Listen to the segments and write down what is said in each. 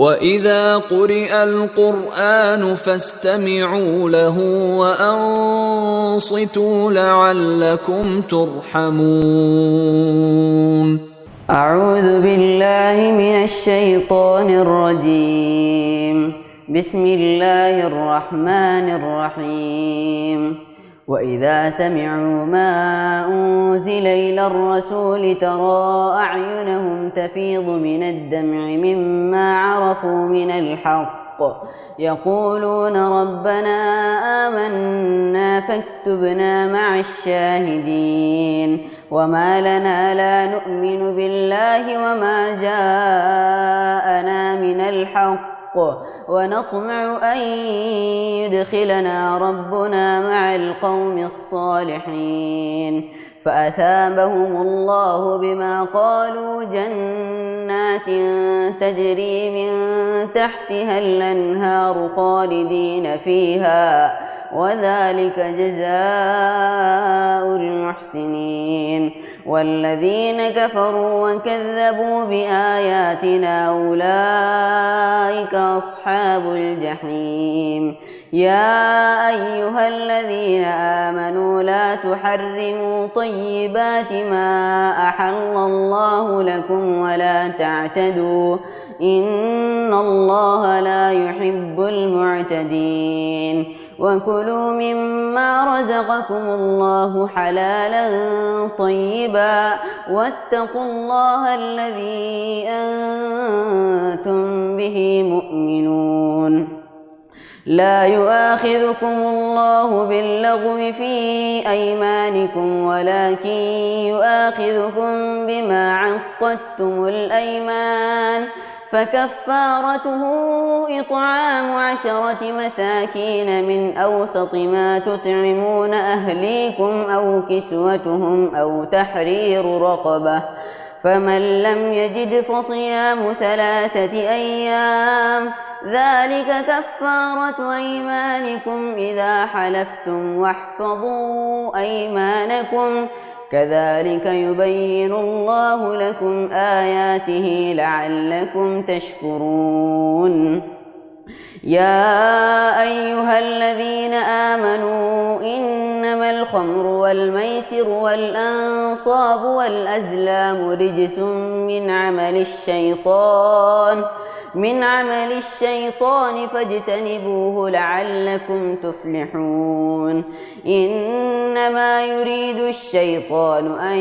وإذا قرئ القرآن فاستمعوا له وأنصتوا لعلكم ترحمون. أعوذ بالله من الشيطان الرجيم. بسم الله الرحمن الرحيم. وإذا سمعوا ما أنزل إلى الرسول ترى أعينهم تفيض من الدمع مما عرفوا من الحق يقولون ربنا آمنا فاكتبنا مع الشاهدين. وما لنا لا نؤمن بالله وما جاءنا من الحق ونطمع أن يدخلنا ربنا مع القوم الصالحين. فأثابهم الله بما قالوا جنات تجري من تحتها الأنهار خالدين فيها وذلك جزاء المحسنين. والذين كفروا وكذبوا بآياتنا أولئك أصحاب الجحيم. يا أيها الذين آمنوا لا تحرموا طيبات ما أحل الله لكم ولا تعتدوا إن الله لا يحب المعتدين. وكلوا مما رزقكم الله حلالا طيبا واتقوا الله الذي أنتم به مؤمنون. لا يؤاخذكم الله باللغو في أيمانكم ولكن يؤاخذكم بما عقدتم الأيمان فكفارته إطعام 10 مساكين من أوسط ما تطعمون أهليكم أو كسوتهم أو تحرير رقبة فمن لم يجد فصيام 3 أيام ذلك كفارة أيمانكم إذا حلفتم واحفظوا أيمانكم كذلك يبين الله لكم آياته لعلكم تشكرون. يا أيها الذين آمنوا إنما الخمر والميسر والأنصاب والأزلام رجس من عمل الشيطان فاجتنبوه لعلكم تفلحون. إنما يريد الشيطان أن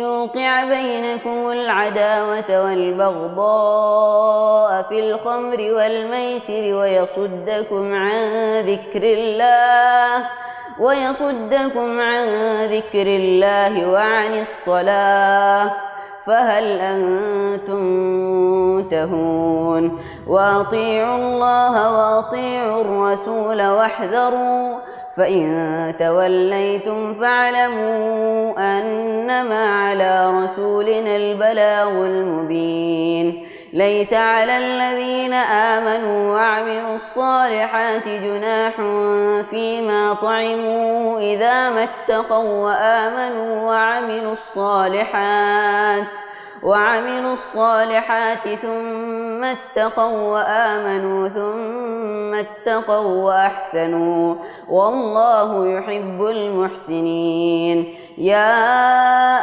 يوقع بينكم العداوة والبغضاء في الخمر والميسر ويصدكم عن ذكر الله وعن الصلاة فهل أنتم منتهون. وأطيعوا الله وأطيعوا الرسول واحذروا فإن توليتم فاعلموا أنما على رسولنا البلاغ المبين. ليس على الذين آمنوا وعملوا الصالحات جناح فيما طعموا إذا ما اتقوا وآمنوا وعملوا الصالحات ثم اتقوا وآمنوا ثم اتقوا وأحسنوا والله يحب المحسنين. يا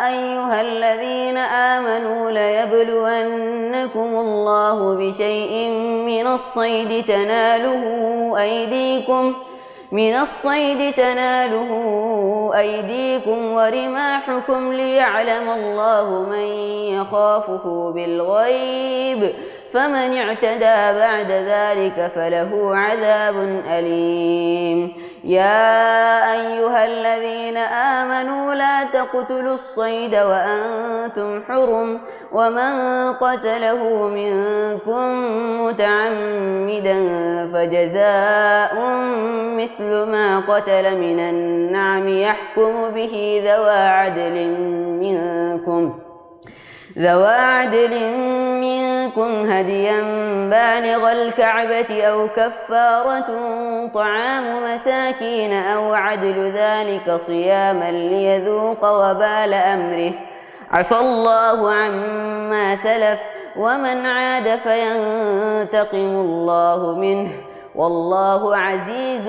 أيها الذين آمنوا ليبلونكم الله بشيء من الصيد تناله أيديكم ورماحكم ليعلم الله من يخافه بالغيب فمن اعتدى بعد ذلك فله عذاب أليم. يا أيها الذين آمنوا لا تقتلوا الصيد وأنتم حرم ومن قتله منكم متعمدا فجزاء مثل ما قتل من النعم يحكم به ذوى عدل منكم هديا بالغ الكعبة أو كفارة طعام مساكين أو عدل ذلك صياما ليذوق وبال أمره عفى الله عما سلف ومن عاد فينتقم الله منه والله عزيز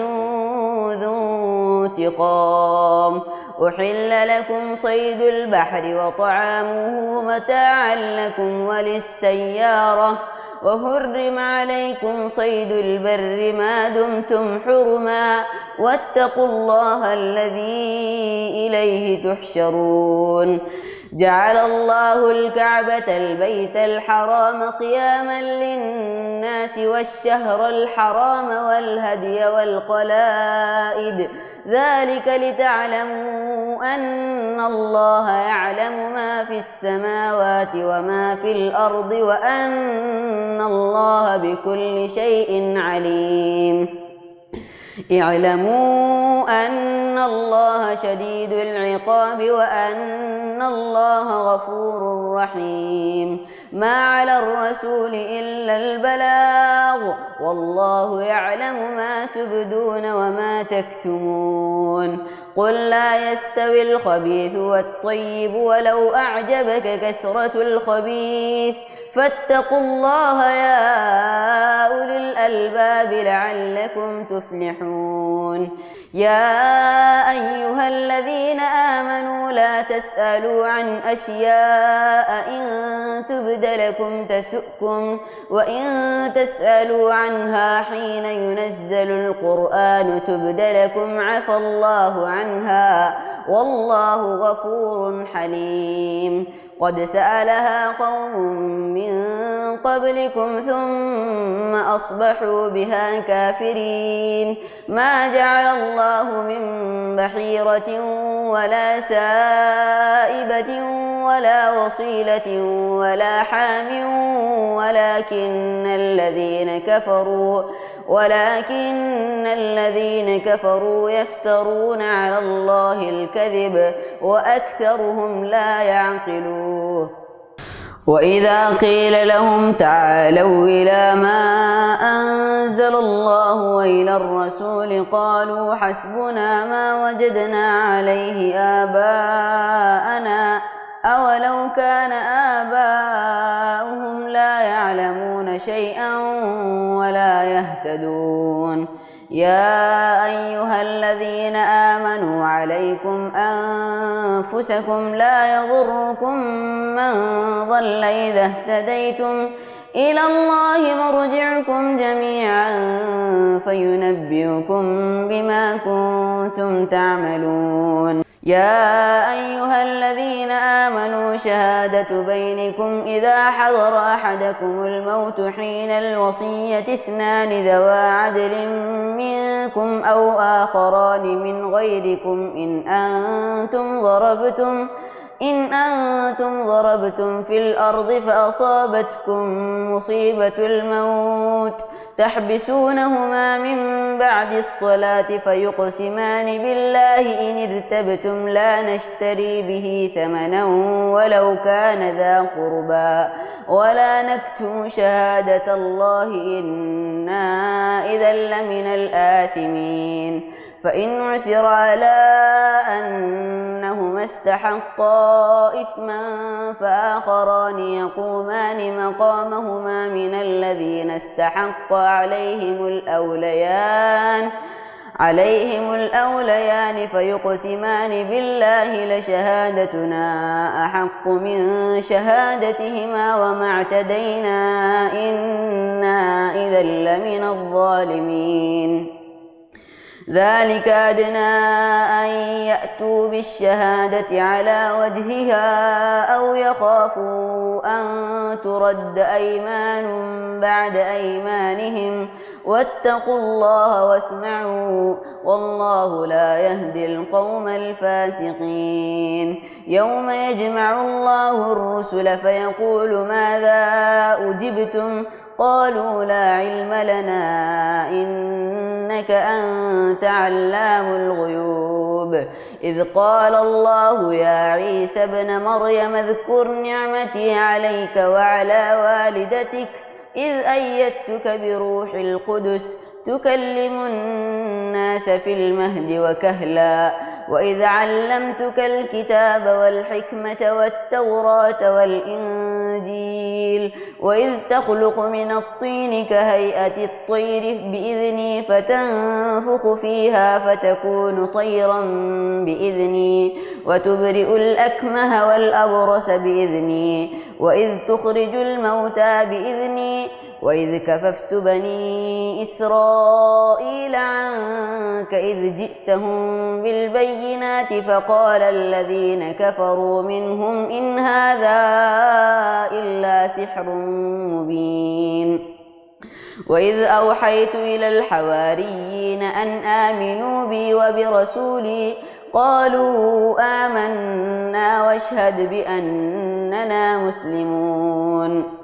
ذو انتقام. أحل لكم صيد البحر وطعامه متاعا لكم وللسيارة وحرم عليكم صيد البر ما دمتم حرما واتقوا الله الذي إليه تحشرون. جعل الله الكعبة البيت الحرام قياما للناس والشهر الحرام والهدي والقلائد ذلك لتعلموا أن الله يعلم ما في السماوات وما في الأرض وأن الله بكل شيء عليم. اعلموا أن الله شديد العقاب وأن الله غفور رحيم. ما على الرسول إلا البلاغ والله يعلم ما تبدون وما تكتمون. قل لا يستوي الخبيث والطيب ولو أعجبك كثرة الخبيث فاتقوا الله يا أولي الألباب لعلكم تفلحون. يا أيها الذين آمنوا لا تسألوا عن أشياء إن تبد لكم تسؤكم وإن تسألوا عنها حين ينزل القرآن تبد لكم عفى الله عنها والله غفور حليم. قد سألها قوم من قبلكم ثم أصبحوا بها كافرين. ما جعل الله من بحيرة ولا سائبة ولا وصيلة ولا حام ولكن الذين كفروا يفترون على الله الكذب وأكثرهم لا يعقلون. وإذا قيل لهم تعالوا إلى ما أنزل الله وإلى الرسول قالوا حسبنا ما وجدنا عليه آباءنا أولو كان آباؤهم لا يعلمون شيئا ولا يهتدون. يا أيها الذين آمنوا عليكم أنفسكم لا يضركم من ضل إذا اهتديتم إلى الله مرجعكم جميعا فينبئكم بما كنتم تعملون. يا أيها الذين آمنوا شهادة بينكم إذا حضر أحدكم الموت حين الوصية اثنان ذوى عدل منكم أو آخران من غيركم إن أنتم ضربتم في الأرض فأصابتكم مصيبة الموت تحبسونهما من بعد الصلاة فيقسمان بالله إن ارتبتم لا نشتري به ثمنا ولو كان ذا قربى ولا نكتم شهادة الله إنا إذا لمن الآثمين. فإن عثر على أنهما استحقا إثما فآخران يقومان مقامهما من الذين استحق عليهم الأوليان فيقسمان بالله لشهادتنا أحق من شهادتهما وما اعتدينا إنا إذا لمن الظالمين. ذلك أدنى أن يأتوا بالشهادة على وجهها أو يخافوا أن ترد أيمان بعد أيمانهم واتقوا الله واسمعوا والله لا يهدي القوم الفاسقين. يوم يجمع الله الرسل فيقول ماذا أجبتم قالوا لا علم لنا إنك أنت علام الغيوب. إذ قال الله يا عيسى ابن مريم اذكر نعمتي عليك وعلى والدتك إذ أيدتك بروح القدس تكلم الناس في المهد وكهلا وإذ علمتك الكتاب والحكمة والتوراة والإنجيل وإذ تخلق من الطين كهيئة الطير بإذني فتنفخ فيها فتكون طيرا بإذني وتبرئ الأكمه والأبرص بإذني وإذ تخرج الموتى بإذني وإذ كففت بني إسرائيل عنك إذ جئتهم بالبينات فقال الذين كفروا منهم إن هذا إلا سحر مبين وإذ أوحيت إلى الحواريين أن آمنوا بي وبرسولي قالوا آمنا واشهد بأننا مسلمون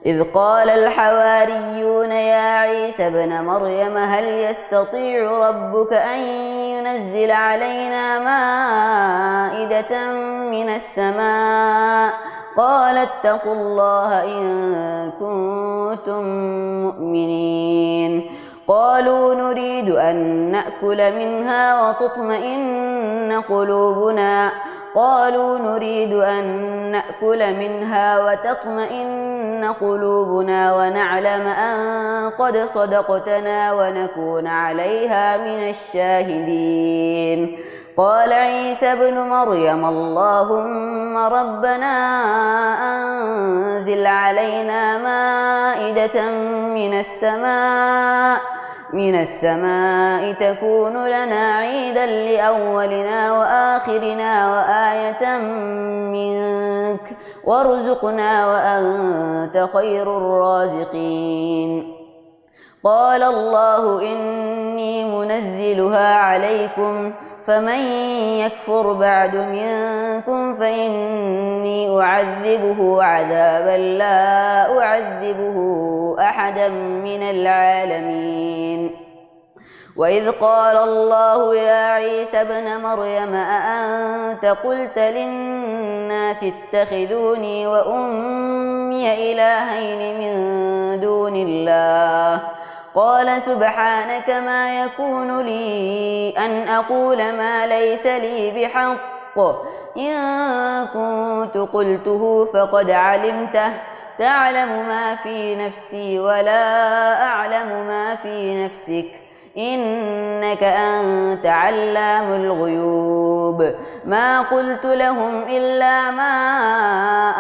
إذ قال الحواريون يا عيسى ابن مريم هل يستطيع ربك أن ينزل علينا مائدة من السماء قال اتقوا الله إن كنتم مؤمنين قالوا نريد أن نأكل منها وتطمئن قلوبنا قالوا نريد أن نأكل منها وتطمئن قلوبنا ونعلم أن قد صدقتنا ونكون عليها من الشاهدين قال عيسى ابن مريم اللهم ربنا أنزل علينا مائدة من السماء تكون لنا عيدا لأولنا وآخرنا وآية منك وارزقنا وأنت خير الرازقين قال الله إني منزلها عليكم فمن يكفر بعد منكم فإني أعذبه عذابا لا أعذبه أحدا من العالمين وإذ قال الله يا عيسى ابن مريم أأنت قلت للناس اتخذوني وأمي إلهين من دون الله قال سبحانك ما يكون لي أن أقول ما ليس لي بحق إن كنت قلته فقد علمته تعلم ما في نفسي ولا أعلم ما في نفسك إنك أنت علام الغيوب ما قلت لهم إلا ما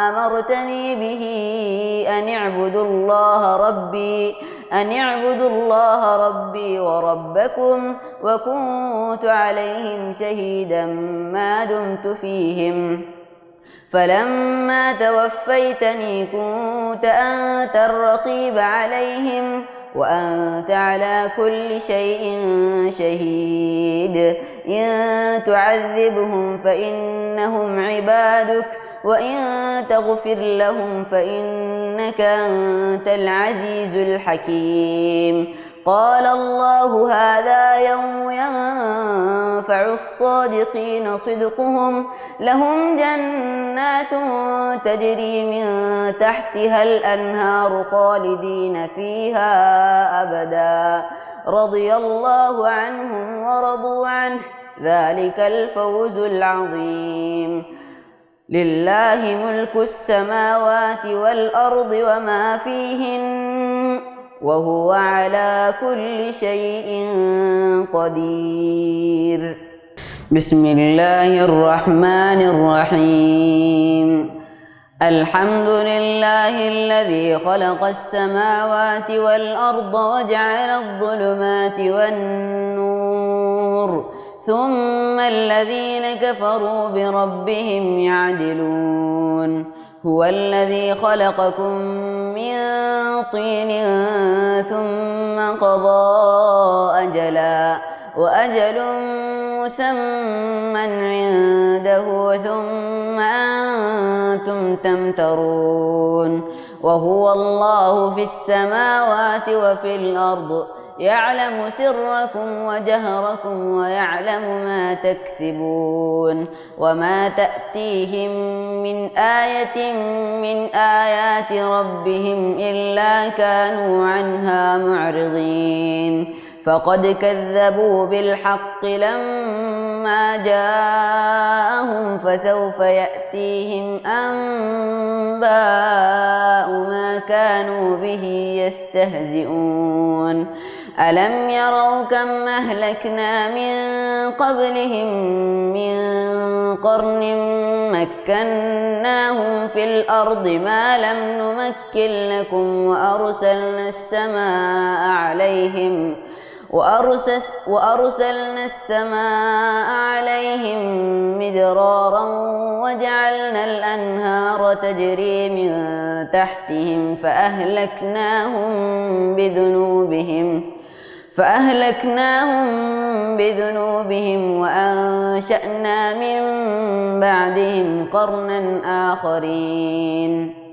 أمرتني به أن اعبدوا الله ربي وربكم وكنت عليهم شهيدا ما دمت فيهم فلما توفيتني كنت أنت الرقيب عليهم وأنت على كل شيء شهيد إن تعذبهم فإنهم عبادك وإن تغفر لهم فإنك أنت العزيز الحكيم قال الله هذا يوم ينفع الصادقين صدقهم لهم جنات تجري من تحتها الأنهار خالدين فيها أبدا رضي الله عنهم ورضوا عنه ذلك الفوز العظيم لله ملك السماوات والأرض وما فيهن وهو على كل شيء قدير بسم الله الرحمن الرحيم الحمد لله الذي خلق السماوات والأرض وجعل الظلمات والنور ثم الذين كفروا بربهم يعدلون هو الذي خلقكم من طين ثم قضى أجلا وأجل مسمى عنده ثم أنتم تمترون وهو الله في السماوات وفي الأرض يعلم سركم وجهركم ويعلم ما تكسبون وما تأتيهم من آية من آيات ربهم إلا كانوا عنها معرضين فقد كذبوا بالحق لما جاءهم فسوف يأتيهم أنباء ما كانوا به يستهزئون ألم يروا كم أهلكنا من قبلهم من قرن مكناهم في الأرض ما لم نمكن لكم وأرسلنا السماء عليهم مدرارا وجعلنا الأنهار تجري من تحتهم فأهلكناهم بذنوبهم وأنشأنا من بعدهم قرنا آخرين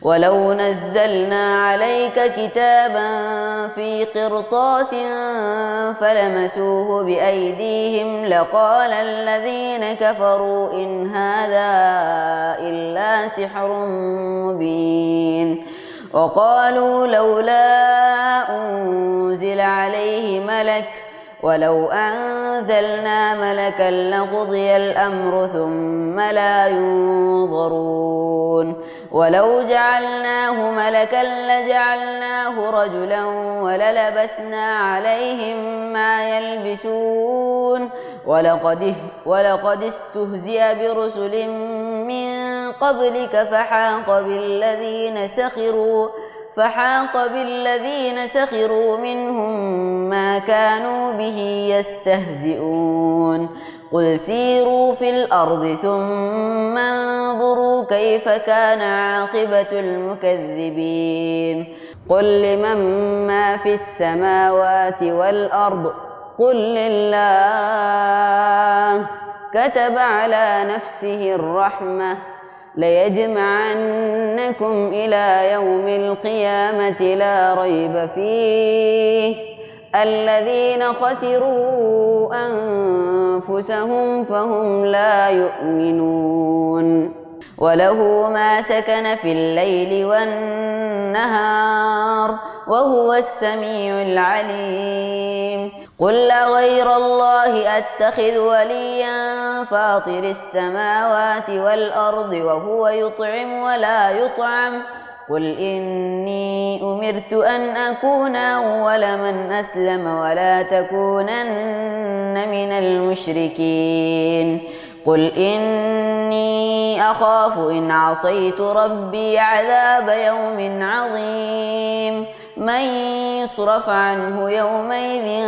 ولو نزلنا عليك كتابا في قرطاس فلمسوه بأيديهم لقال الذين كفروا إن هذا إلا سحر مبين وقالوا لولا أنزل عليه ملك ولو أنزلنا ملكا لقضي الأمر ثم لا ينظرون ولو جعلناه ملكا لجعلناه رجلا وللبسنا عليهم ما يلبسون ولقد استهزئ برسل من قبلك فحاق بالذين سخروا منهم ما كانوا به يستهزئون قل سيروا في الأرض ثم انظروا كيف كان عاقبة المكذبين قل لمن ما في السماوات والأرض قل لله كتب على نفسه الرحمة ليجمعنكم إلى يوم القيامة لا ريب فيه الذين خسروا أنفسهم فهم لا يؤمنون وله ما سكن في الليل والنهار وهو السميع العليم قل أغير الله أتخذ وليا فاطر السماوات والأرض وهو يطعم ولا يطعم قل إني أمرت أن أكون أول من أسلم ولا تكونن من المشركين قل إني أخاف إن عصيت ربي عذاب يوم عظيم من يصرف عنه يومئذ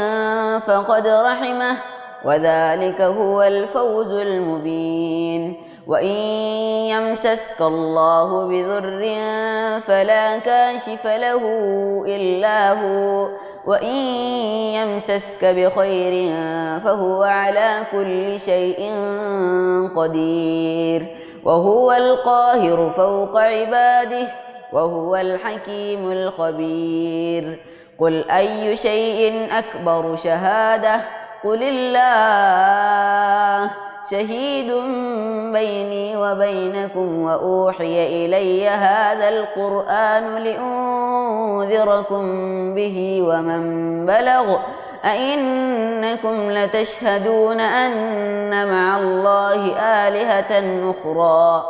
فقد رحمه وذلك هو الفوز المبين وإن يمسسك الله بضر فلا كاشف له إلا هو وإن يمسسك بخير فهو على كل شيء قدير وهو القاهر فوق عباده وهو الحكيم الخبير قل أي شيء أكبر شهادة قل الله شهيد بيني وبينكم وأوحي إلي هذا القرآن لأنذركم به ومن بلغ أئنكم لتشهدون أن مع الله آلهة أخرى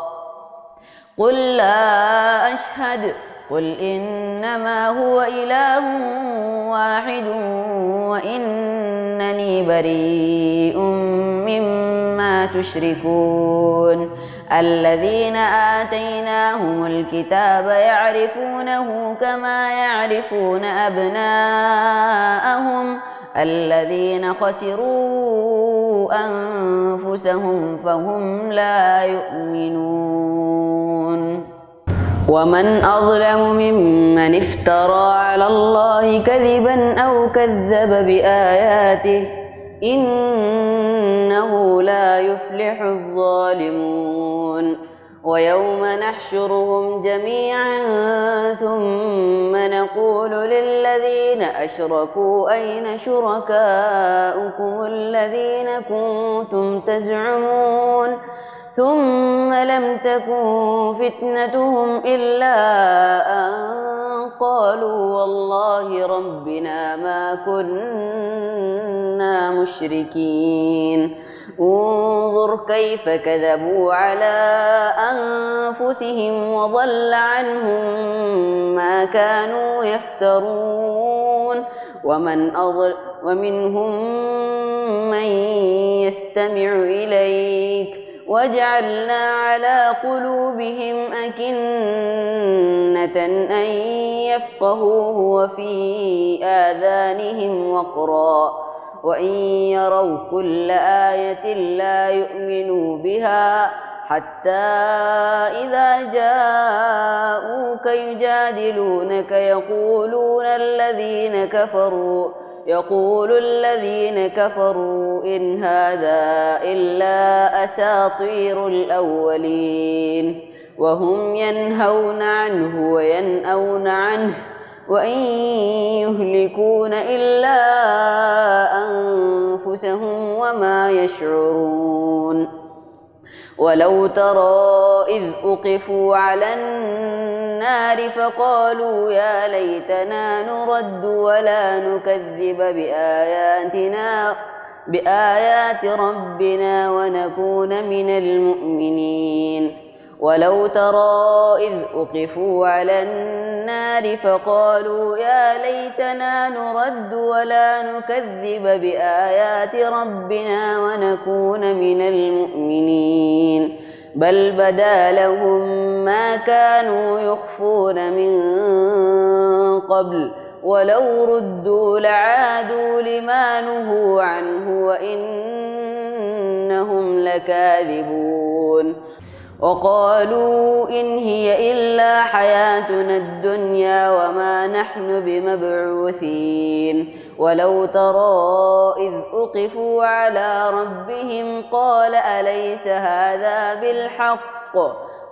قل لا أشهد قل إنما هو إله واحد وإنني بريء مما تشركون الذين آتيناهم الكتاب يعرفونه كما يعرفون أبناءهم الذين خسروا أنفسهم فهم لا يؤمنون ومن أظلم ممن افترى على الله كذبا أو كذب بآياته إنه لا يفلح الظالمون ويوم نحشرهم جميعا ثم نقول للذين أشركوا أين شركاؤكم الذين كنتم تزعمون ثم لم تكن فتنتهم إلا أن قالوا والله ربنا ما كنا مشركين انظر كيف كذبوا على أنفسهم وضل عنهم ما كانوا يفترون ومنهم من يستمع إليك وجعلنا على قلوبهم أكنة أن يفقهوه وفي آذانهم وقرا وإن يروا كل آية لا يؤمنوا بها حتى إذا جاءوك يجادلونك يقول الذين كفروا إن هذا إلا أساطير الأولين وهم ينهون عنه وينأون عنه وإن يهلكون إلا أنفسهم وما يشعرون ولو ترى إذ أوقفوا على النار فقالوا يا ليتنا نرد ولا نكذب بآيات ربنا ونكون من المؤمنين ولو ترى إذ أوقفوا على النار فقالوا يا ليتنا نرد ولا نكذب بآيات ربنا ونكون من المؤمنين بل بدا لهم ما كانوا يخفون من قبل ولو ردوا لعادوا لما نهوا عنه وإنهم لكاذبون وقالوا إن هي إلا حياتنا الدنيا وما نحن بمبعوثين ولو ترى إذ أوقفوا على ربهم قال أليس هذا بالحق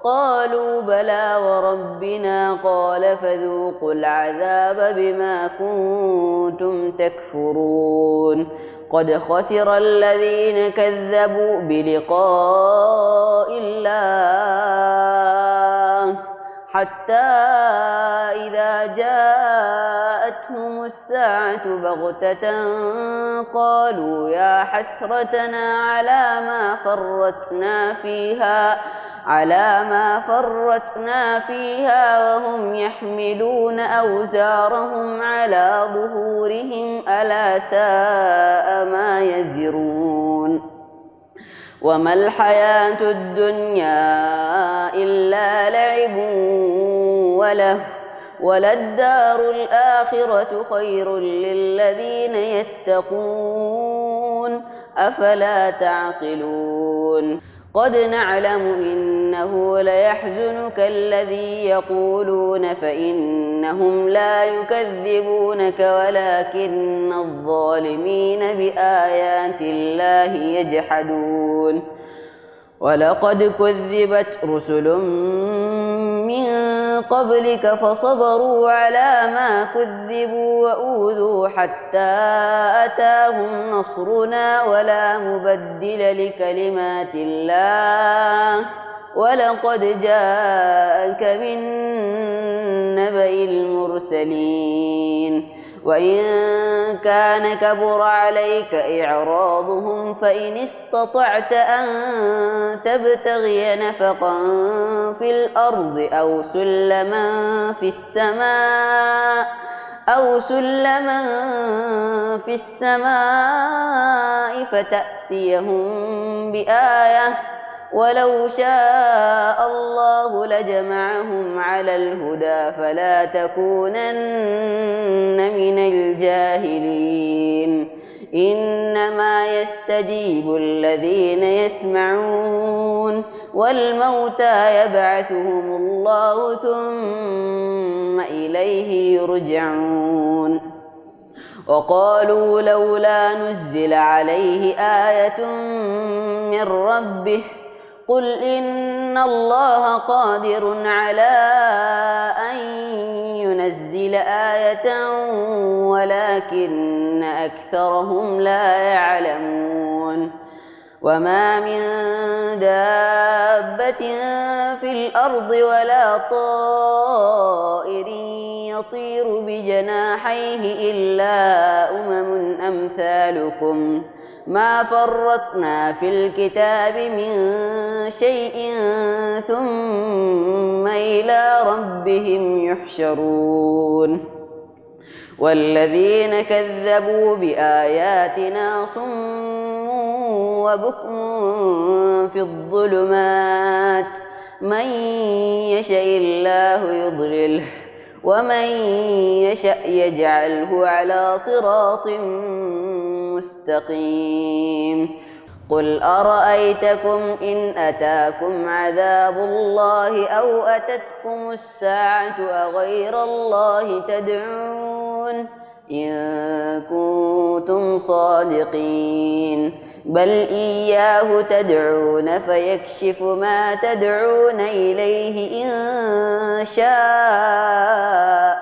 قالوا بلى وربنا قال فذوقوا العذاب بما كنتم تكفرون قد خسر الذين كذبوا بلقاء الله حتى إذا جاءتهم الساعة بغتة قالوا يا حسرتنا على ما فرطنا فيها وهم يحملون أوزارهم على ظهورهم ألا ساء ما يزرون وما الحياة الدنيا إلا لعب وله وللدار الآخرة خير للذين يتقون أفلا تعقلون قد نعلم إنه ليحزنك الذي يقولون فإنهم لا يكذبونك ولكن الظالمين بآيات الله يجحدون ولقد كذبت رسل من قبلك فصبروا على ما كذبوا وأوذوا حتى أتاهم نصرنا ولا مبدل لكلمات الله ولقد جاءك من نبأ المرسلين وإن كان كبر عليك إعراضهم فإن استطعت أن تبتغي نفقا في الأرض أو سلما في السماء فتأتيهم بآية ولو شاء الله لجمعهم على الهدى فلا تكونن من الجاهلين إنما يستجيب الذين يسمعون والموتى يبعثهم الله ثم إليه يرجعون وقالوا لولا نزل عليه آية من ربه قل إن الله قادر على أن ينزل آية ولكن أكثرهم لا يعلمون وما من دابة في الأرض ولا طائر يطير بجناحيه إلا أمم أمثالكم ما فرطنا في الكتاب من شيء ثم إلى ربهم يحشرون والذين كذبوا بآياتنا صم وبكم في الظلمات من يشاء الله يضلله ومن يشاء يجعله على صراط مستقيم قل أرأيتكم إن أتاكم عذاب الله أو أتتكم الساعة أغير الله تدعون إن كنتم صادقين بل إياه تدعون فيكشف ما تدعون إليه إن شاء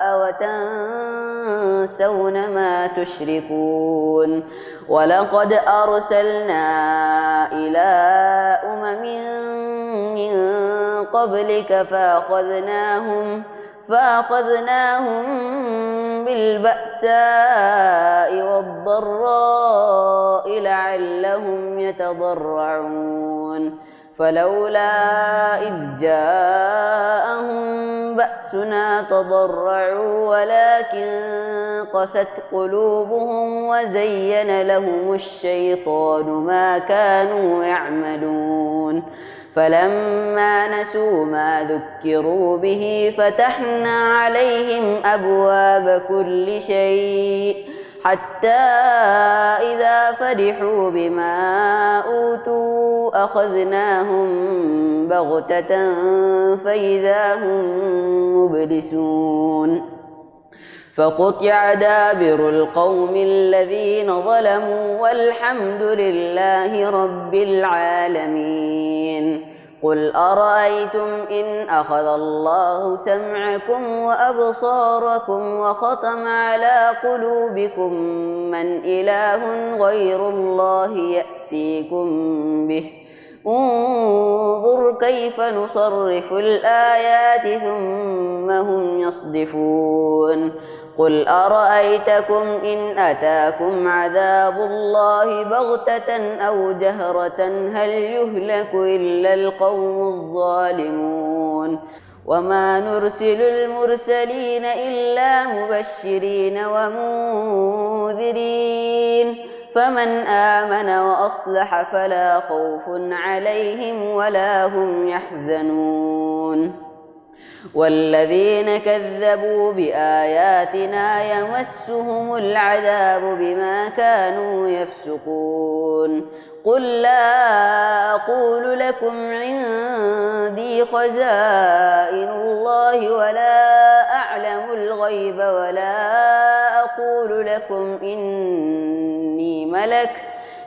وتنسون ما تشركون ولقد أرسلنا إلى أمم من قبلك فأخذناهم بالبأساء والضراء لعلهم يتضرعون فلولا إذ جاءهم بأسنا تضرعوا ولكن قست قلوبهم وزين لهم الشيطان ما كانوا يعملون فلما نسوا ما ذكروا به فتحنا عليهم أبواب كل شيء حتى إذا فرحوا بما أوتوا أخذناهم بغتة فإذا هم مبلسون فقطع دابر القوم الذين ظلموا والحمد لله رب العالمين قل أرأيتم إن أخذ الله سمعكم وأبصاركم وختم على قلوبكم من إله غير الله يأتيكم به انظر كيف نصرف الآيات ثم هم يصدفون قل أرأيتكم إن أتاكم عذاب الله بغتة أو جهرة هل يهلك إلا القوم الظالمون وما نرسل المرسلين إلا مبشرين ومنذرين فمن آمن وأصلح فلا خوف عليهم ولا هم يحزنون والذين كذبوا بآياتنا يمسهم العذاب بما كانوا يفسقون قل لا أقول لكم عندي خزائن الله ولا أعلم الغيب ولا أقول لكم إني ملك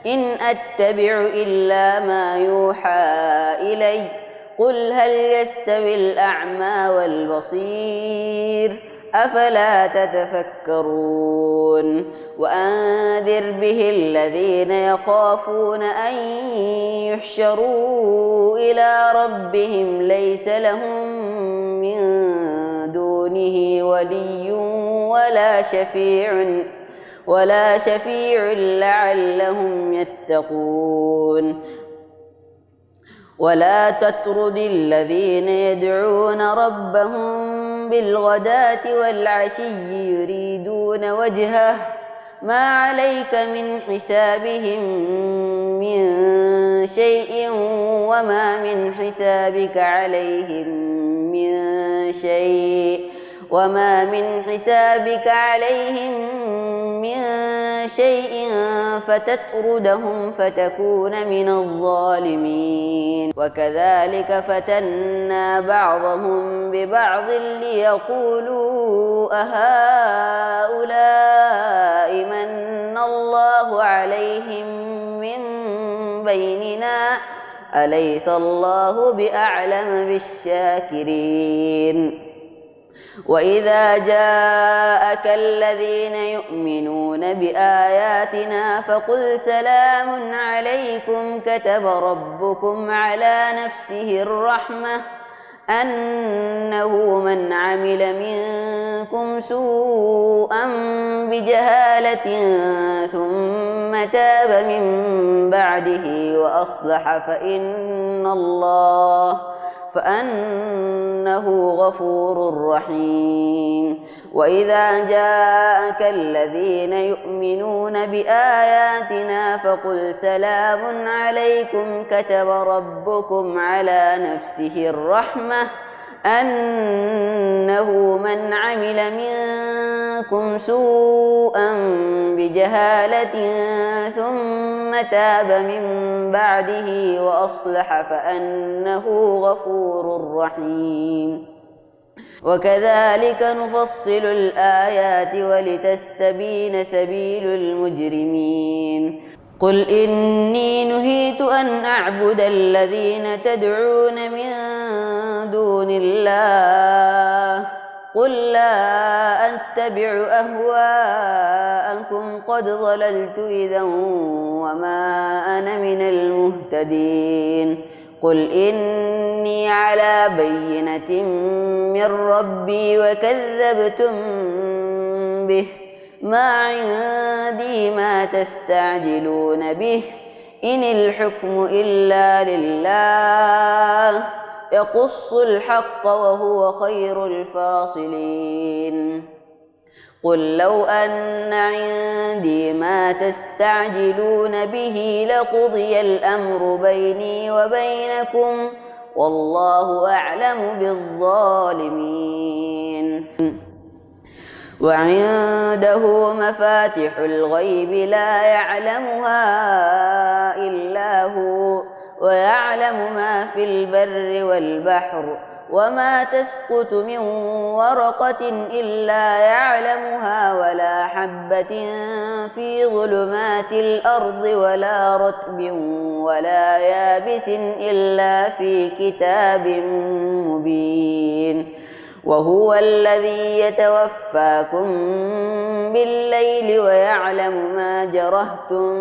إن أتبع إلا ما يوحى إلي قل هل يستوي الأعمى والبصير أفلا تتفكرون وأنذر به الذين يخافون أن يحشروا إلى ربهم ليس لهم من دونه ولي ولا شفيع لعلهم يتقون ولا تطرد الذين يدعون ربهم بالغداة والعشي يريدون وجهه ما عليك من حسابهم من شيء وما من حسابك عليهم من شيء فتطردهم فتكون من الظالمين وكذلك فتنا بعضهم ببعض ليقولوا أهؤلاء من الله عليهم من بيننا أليس الله بأعلم بالشاكرين وإذا جاءك الذين يؤمنون بآياتنا فقل سلام عليكم كتب ربكم على نفسه الرحمة أنه من عمل منكم سوءا بجهالة ثم تاب من بعده وأصلح فأنه غفور رحيم. وإذا جاءك الذين يؤمنون بآياتنا فقل سلام عليكم كتب ربكم على نفسه الرحمة أنه من عمل منكم سوءا بجهالة ثم تاب من بعده وأصلح فأنه غفور رحيم. وكذلك نفصل الآيات ولتستبين سبيل المجرمين. قل إني نهيت أن أعبد الذين تدعون من دون الله قل لا أتبع أهواءكم قد ضللت إذا وما أنا من المهتدين. قل إني على بينة من ربي وكذبتم به ما عندي ما تستعجلون به إن الحكم إلا لله يقص الحق وهو خير الفاصلين. قل لو أن عندي ما تستعجلون به لقضي الأمر بيني وبينكم والله أعلم بالظالمين. وعنده مفاتح الغيب لا يعلمها إلا هو ويعلم ما في البر والبحر وما تسقط من ورقة إلا يعلمها ولا حبة في ظلمات الأرض ولا رطب ولا يابس إلا في كتاب مبين. وهو الذي يتوفاكم بالليل ويعلم ما جرحتم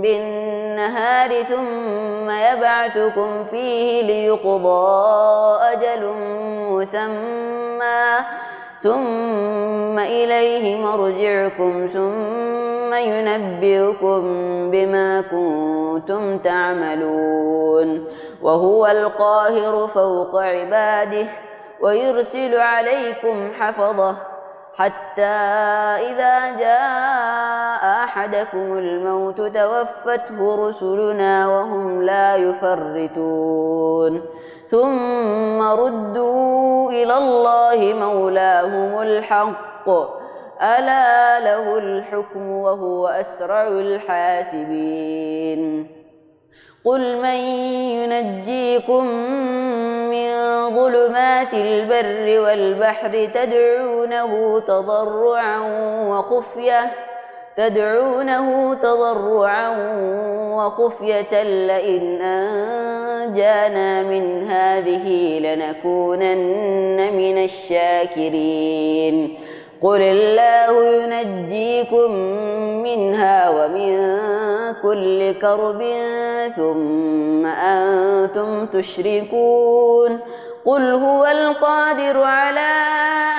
بالنهار ثم يبعثكم فيه ليقضى أجل مسمى ثم إليه مرجعكم ثم ينبئكم بما كنتم تعملون. وهو القاهر فوق عباده ويرسل عليكم حفظه حتى إذا جاء أحدكم الموت توفته رسلنا وهم لا يفرطون ثم ردوا إلى الله مولاهم الحق ألا له الحكم وهو أسرع الحاسبين. قل من ينجيكم من ظلمات البر والبحر تدعونه تضرعا وخفية لئن أنجانا من هذه لنكونن من الشاكرين. قل الله ينجيكم منها ومن كل كرب ثم أنتم تشركون. قل هو القادر على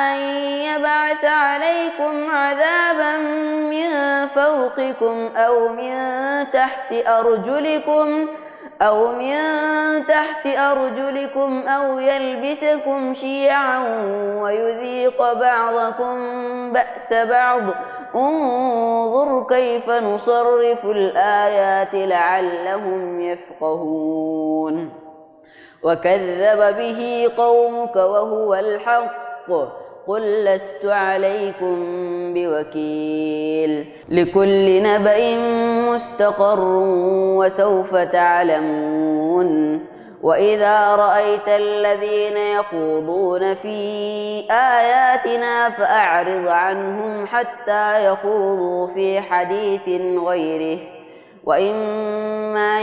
أن يبعث عليكم عذابا من فوقكم أو من تحت أرجلكم أو يلبسكم شيعا ويذيق بعضكم بأس بعض انظر كيف نصرف الآيات لعلهم يفقهون. وكذب به قومك وهو الحق قل لست عليكم بوكيل. لكل نبأ مستقر وسوف تعلمون. وإذا رأيت الذين يخوضون في آياتنا فأعرض عنهم حتى يخوضوا في حديث غيره وإما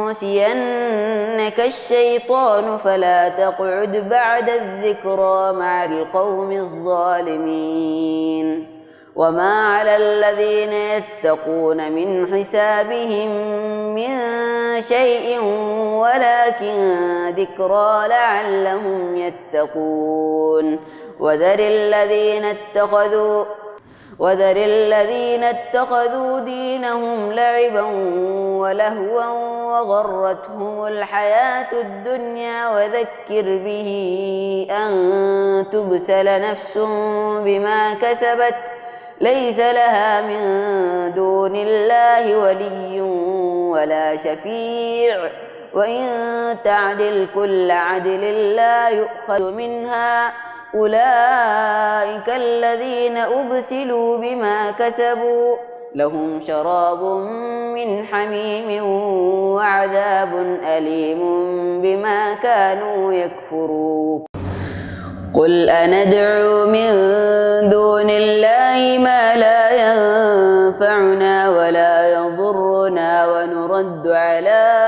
ينسينك الشيطان فلا تقعد بعد الذكرى مع القوم الظالمين. وما على الذين يتقون من حسابهم من شيء ولكن ذكرى لعلهم يتقون. وذر الذين اتخذوا دينهم لعبا ولهوا وغرتهم الحياة الدنيا وذكر به أن تبسل نفس بما كسبت ليس لها من دون الله ولي ولا شفيع وإن تعدل كل عدل لا يؤخذ منها أولئك الذين أبسلوا بما كسبوا لهم شراب من حميم وعذاب أليم بما كانوا يكفرون. قل أندعو من دون الله ما لا ينفعنا ولا يضرنا ونرد على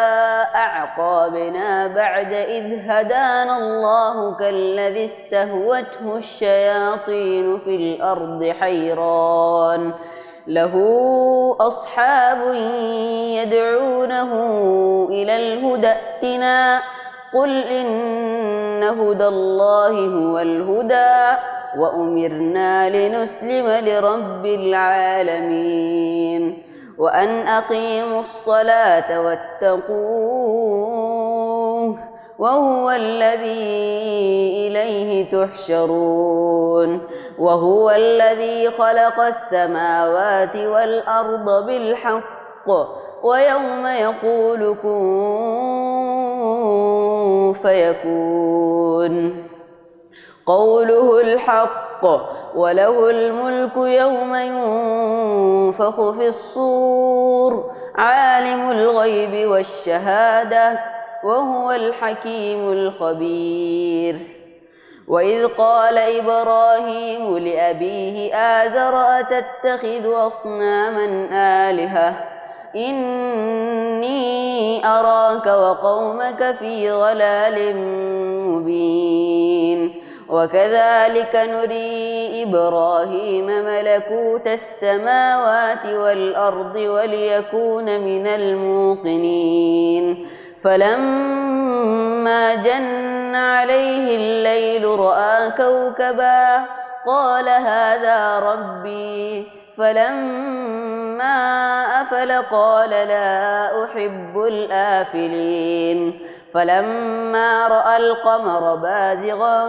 أعقابنا بعد إذ هدانا الله كالذي استهوته الشياطين في الأرض حيران له أصحاب يدعونه إلى الهدى ائتنا قل إن هدى الله هو الهدى وأمرنا لنسلم لرب العالمين وأن أقيموا الصلاة واتقوه وهو الذي إليه تحشرون. وهو الذي خلق السماوات والأرض بالحق ويوم يقول كن فيكون قوله الحق وله الملك يوم ينفخ في الصور عالم الغيب والشهادة وهو الحكيم الخبير. وإذ قال إبراهيم لأبيه آزر أتتخذ أصناما آلهة إني أراك وقومك في ضلال مبين. وكذلك نري إبراهيم ملكوت السماوات والأرض وليكون من الموقنين. فلما جن عليه الليل رأى كوكبا قال هذا ربي فلما أفل قال لا أحب الآفلين. فلما رأى القمر بازغا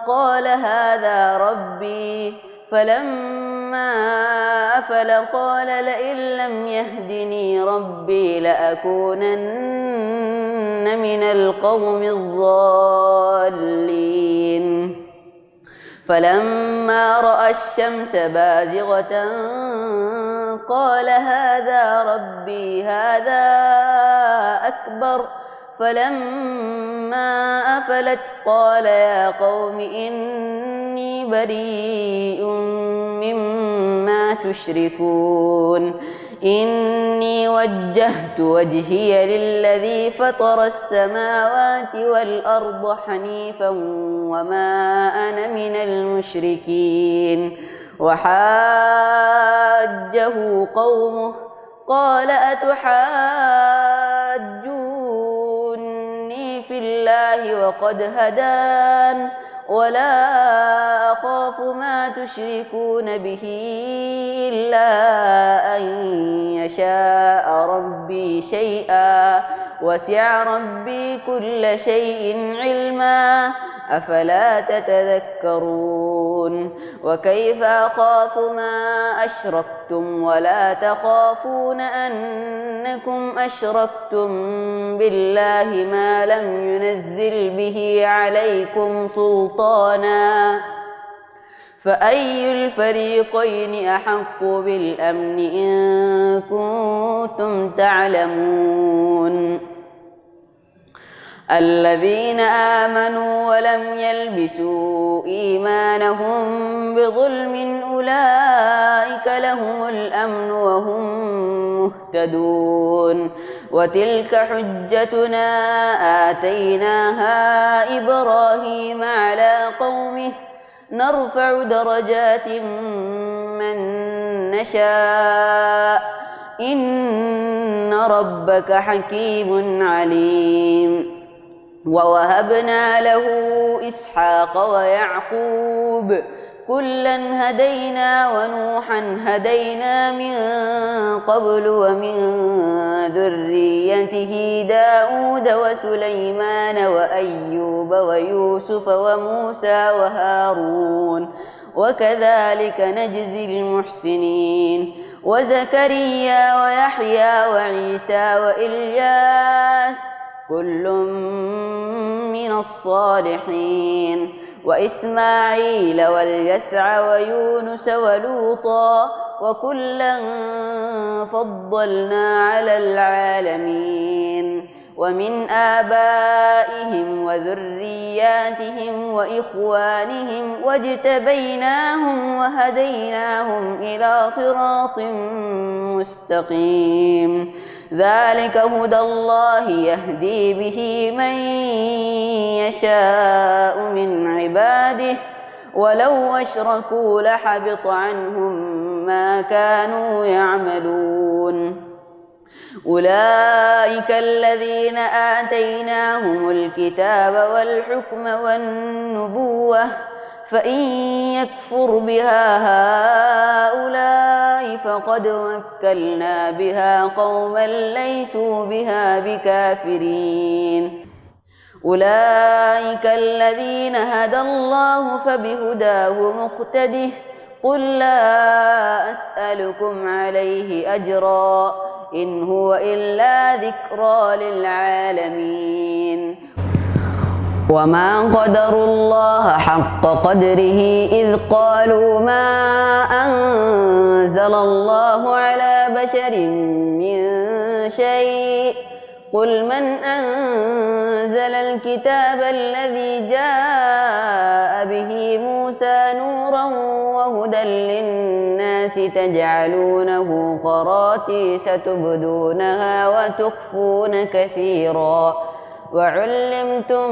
قال هذا ربي فلما أفل قال لئن لم يهدني ربي لأكونن من القوم الضالين. فلما رأى الشمس بازغة قال هذا ربي هذا أكبر فلما أفلت قال يا قوم إني بريء مما تشركون إني وجهت وجهي للذي فطر السماوات والأرض حنيفا وما أنا من المشركين. وحاجه قومه قال أتحاجوني في الله وقد هدان ولا أخاف ما تشركون به إلا أن يشاء ربي شيئا وسع ربي كل شيء علما أفلا تتذكرون. وكيف أخاف ما أشركتم ولا تخافون أنكم أشركتم بالله ما لم ينزل به عليكم سلطانا فأي الفريقين أحق بالأمن إن كنتم تعلمون. الذين آمنوا ولم يلبسوا إيمانهم بظلم أولئك لهم الأمن وهم مهتدون. مهتدون وتلك حجتنا آتيناها إبراهيم على قومه نرفع درجات من نشاء إن ربك حكيم عليم ووهبنا له إسحاق ويعقوب كلا هدينا ونوحا هدينا من قبل ومن ذريته داود وسليمان وأيوب ويوسف وموسى وهارون وكذلك نجزي المحسنين وزكريا ويحيى وعيسى وإلياس كل من الصالحين وإسماعيل واليسع ويونس ولوطا وكلا فضلنا على العالمين ومن آبائهم وذرياتهم وإخوانهم واجتبيناهم وهديناهم إلى صراط مستقيم ذلك هدى الله يهدي به من يشاء من عباده ولو أشركوا لحبط عنهم ما كانوا يعملون أولئك الذين آتيناهم الكتاب والحكم والنبوة فإن يكفر بها هؤلاء فقد وكلنا بها قوما ليسوا بها بكافرين أولئك الذين هدى الله فبهداه مقتده قل لا أسألكم عليه أجرا إن هو إلا ذكرى للعالمين وما قدروا الله حق قدره إذ قالوا ما أنزل الله على بشر من شيء قل من أنزل الكتاب الذي جاء به موسى نورا وهدى للناس تجعلونه قراطيس تبدونها وتخفون كثيرا وعلمتم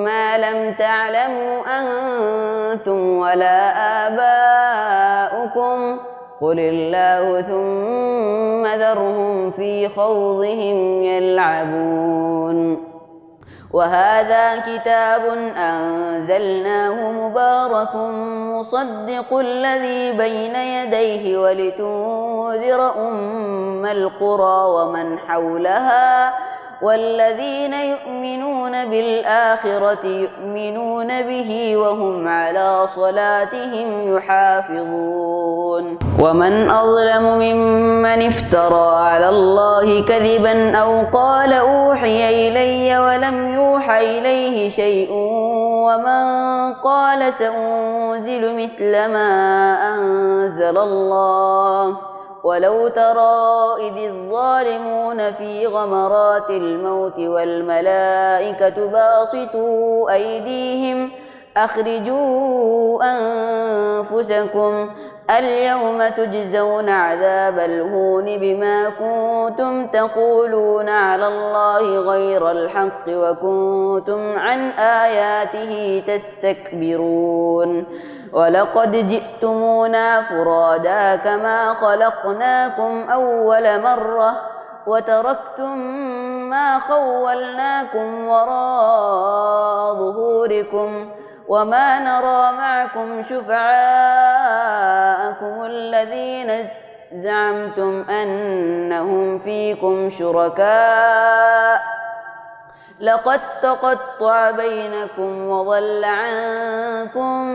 ما لم تعلموا أنتم ولا آباؤكم قل الله ثم ذرهم في خوضهم يلعبون وهذا كتاب أنزلناه مبارك مصدق الذي بين يديه ولتنذر أم القرى ومن حولها والذين يؤمنون بالآخرة يؤمنون به وهم على صلاتهم يحافظون ومن أظلم ممن افترى على الله كذبا أو قال أوحي إلي ولم يوحى إليه شيء ومن قال سأنزل مثل ما أنزل الله ولو ترى إذ الظالمون في غمرات الموت والملائكة باسطوا أيديهم أخرجوا أنفسكم اليوم تجزون عذاب الهون بما كنتم تقولون على الله غير الحق وكنتم عن آياته تستكبرون ولقد جئتمونا فرادا كما خلقناكم أول مرة وتركتم ما خولناكم وراء ظهوركم وما نرى معكم شفعاءكم الذين زعمتم أنهم فيكم شركاء لقد تقطع بينكم وضل عنكم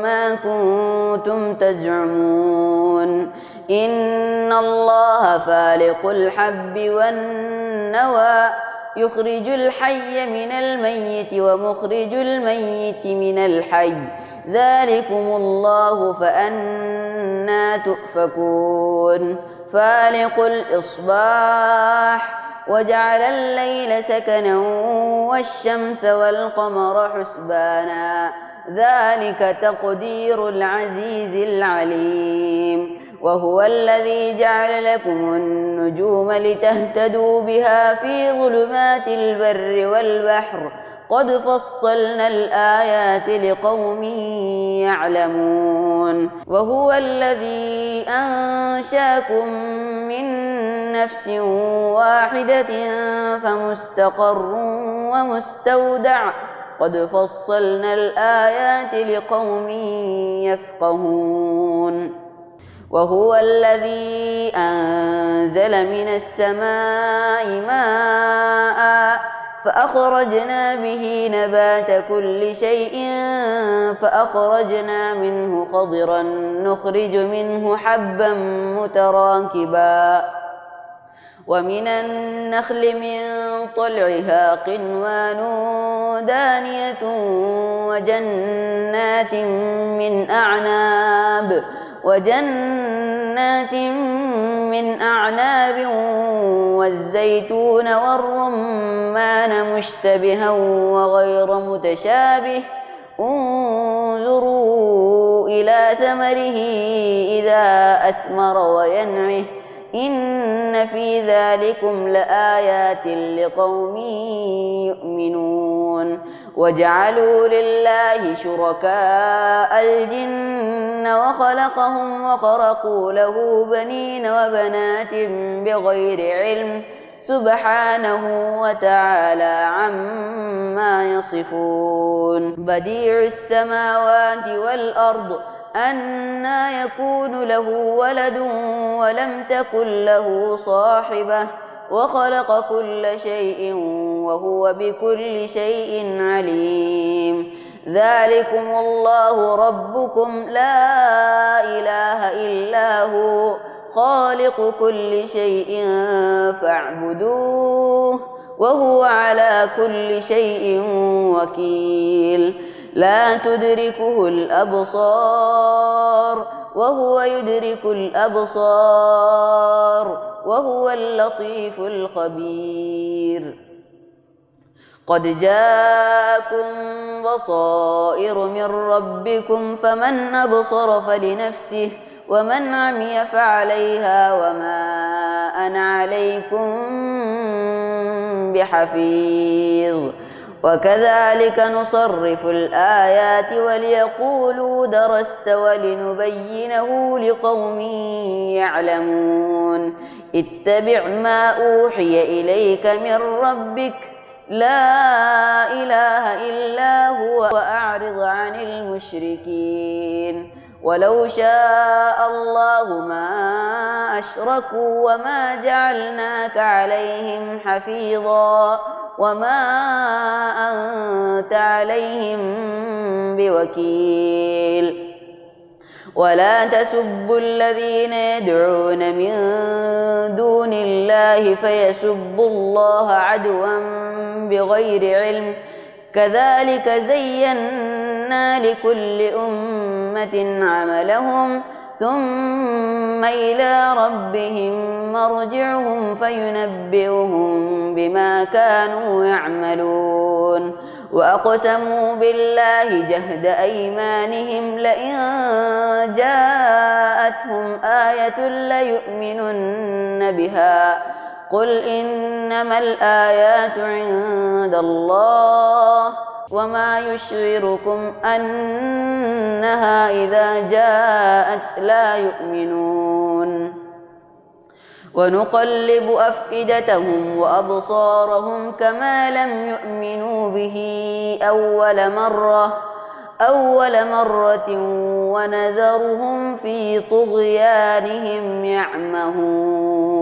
ما كنتم تزعمون إن الله فالق الحب والنوى يخرج الحي من الميت ومخرج الميت من الحي ذلكم الله فأنى تؤفكون فالق الإصباح وجعل الليل سكنا والشمس والقمر حسبانا ذلك تقدير العزيز العليم وهو الذي جعل لكم النجوم لتهتدوا بها في ظلمات البر والبحر قد فصلنا الآيات لقوم يعلمون وهو الذي أنشاكم من نفس واحدة فمستقر ومستودع قد فصلنا الآيات لقوم يفقهون وهو الذي أنزل من السماء ماء فأخرجنا به نبات كل شيء فأخرجنا منه خضرا نخرج منه حبا متراكبا ومن النخل من طلعها قنوان دانية وجنات من أعناب والزيتون والرمان مشتبها وغير متشابه انظروا إلى ثمره إذا أثمر وينعه إن في ذلكم لآيات لقوم يؤمنون وجعلوا لله شركاء الجن وخلقهم وخرقوا له بنين وبنات بغير علم سبحانه وتعالى عما يصفون بديع السماوات والأرض أنى يكون له ولد ولم تكن له صاحبة وخلق كل شيء وهو بكل شيء عليم ذلكم الله ربكم لا إله إلا هو خالق كل شيء فاعبدوه وهو على كل شيء وكيل لا تدركه الأبصار وهو يدرك الأبصار وهو اللطيف الخبير قد جاءكم بصائر من ربكم فمن أبصر فلنفسه ومن عمي فعليها وما أنا عليكم بحفيظ وكذلك نصرف الآيات وليقولوا درست ولنبينه لقوم يعلمون اتبع ما أوحي إليك من ربك لا إله إلا هو وأعرض عن المشركين ولو شاء الله ما أشركوا وما جعلناك عليهم حفيظا وما أنت عليهم بوكيل ولا تسبوا الذين يدعون من دون الله فيسبوا الله عدوا بغير علم كذلك زينا لكل أمة عملهم ثم إلى ربهم مرجعهم فينبئهم بما كانوا يعملون وأقسموا بالله جهد أيمانهم لئن جاءتهم آية ليؤمنن بها قل إنما الآيات عند الله وما يشعركم أنها إذا جاءت لا يؤمنون ونقلب أفئدتهم وأبصارهم كما لم يؤمنوا به أول مرة ونذرهم في طغيانهم يعمهون